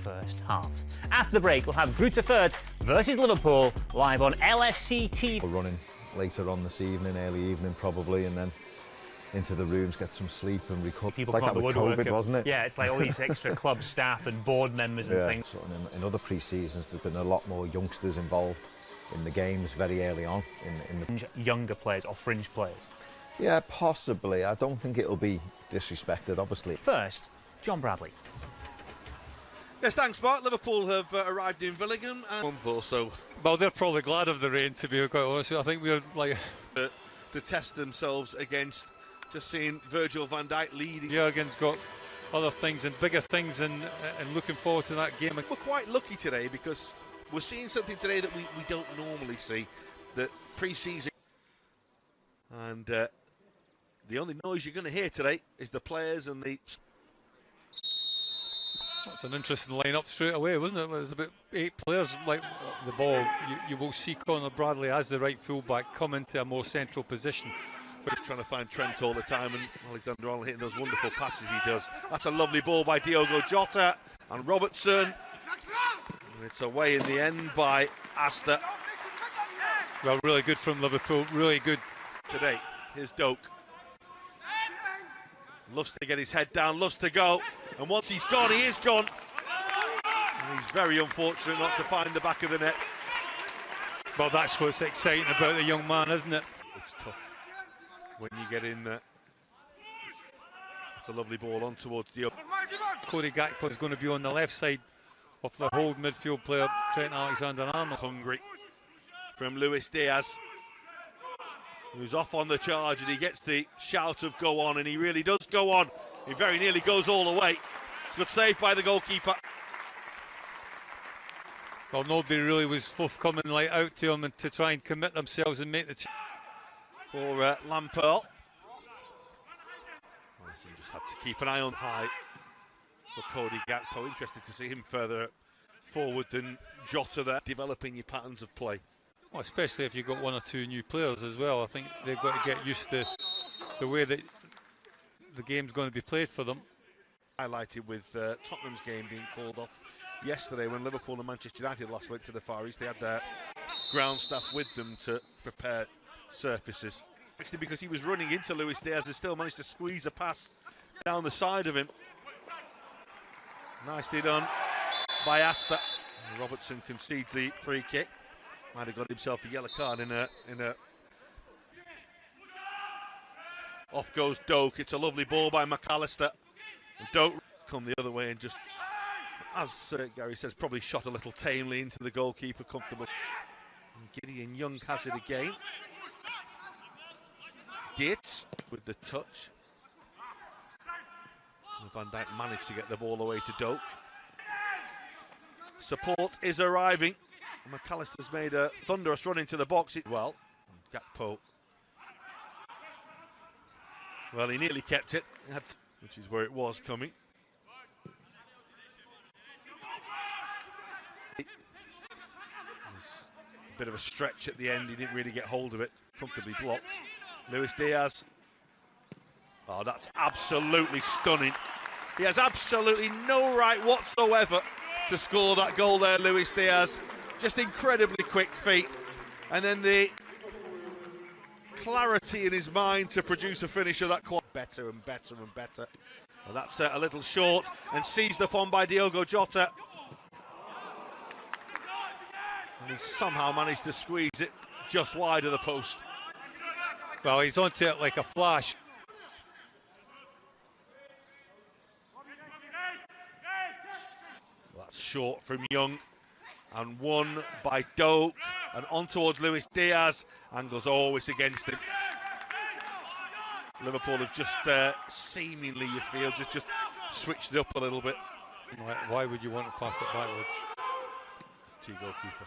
first half. After the break, we'll have greuther Furth versus Liverpool live on LFC TV. We're running later on this evening, early evening probably, and then into the rooms, get some sleep and recover. People like come that with COVID, wasn't it? Yeah, it's like all these extra club staff and board members and things. So in other pre-seasons, there's been a lot more youngsters involved in the games very early on. In the younger players or fringe players. Yeah, possibly. I don't think it'll be disrespected, obviously. First, John Bradley. Yes, thanks, Mark. Liverpool have arrived in Villigan and month or so. Well, they're probably glad of the rain, to be quite honest. I think we're like to test themselves against just seeing Virgil van Dijk leading. Jurgen's got other things and bigger things, and looking forward to that game. We're quite lucky today because we're seeing something today that we don't normally see. That pre-season and the only noise you're going to hear today is the players and the. That's an interesting line-up straight away, wasn't it? There's about 8 players like the ball. You will see Conor Bradley as the right fullback come into a more central position. Just trying to find Trent all the time, and Alexander-Arnold hitting those wonderful passes he does. That's a lovely ball by Diogo Jota and Robertson. And it's away in the end by Asta. Well, really good from Liverpool, really good. Today, here's Doak. Loves to get his head down, loves to go. And once he's gone, he is gone. And he's very unfortunate not to find the back of the net. Well, that's what's exciting about the young man, isn't it? It's tough when you get in there. It's a lovely ball on towards the other. Cody Gakpo is going to be on the left side of the hold midfield player, Trent Alexander-Arnold. Hungry from Luis Diaz, who's off on the charge, and he gets the shout of go on, and he really does go on. He very nearly goes all the way. It's a good save by the goalkeeper. Well, nobody really was forthcoming like out to him and to try and commit themselves and make the for Lampert. Allison just had to keep an eye on high for Cody Gakpo. Interested to see him further forward than Jota there, developing your patterns of play. Well, especially if you've got 1 or 2 new players as well. I think they've got to get used to the way that the game's going to be played for them. Highlighted with Tottenham's game being called off yesterday when Liverpool and Manchester United last went to the Far East. They had their ground staff with them to prepare surfaces. Actually, because he was running into Luis Diaz and still managed to squeeze a pass down the side of him. Nicely done by Asta. Robertson concedes the free kick. Might have got himself a yellow card in a. Off goes Doak. It's a lovely ball by McAllister. And Doak come the other way and just, as Gary says, probably shot a little tamely into the goalkeeper, comfortable. And Gideon Young has it again. Dietz with the touch. And Van Dijk managed to get the ball away to Doak. Support is arriving. McAllister's made a thunderous run into the box. Well, Gakpo. Well, he nearly kept it, which is where it was coming. It was a bit of a stretch at the end. He didn't really get hold of it. Comfortably blocked. Luis Diaz. Oh, that's absolutely stunning. He has absolutely no right whatsoever to score that goal there, Luis Diaz. Just incredibly quick feet. And then the clarity in his mind to produce a finish of that quite better and better and better. Well, that's a little short and seized upon by Diogo Jota. And he somehow managed to squeeze it just wide of the post. Well, he's onto it like a flash. Well, that's short from Young. And won by Doak, and on towards Luis Diaz, angles always against him. Liverpool have just seemingly, you feel, just switched it up a little bit. Why would you want to pass it backwards To your goalkeeper.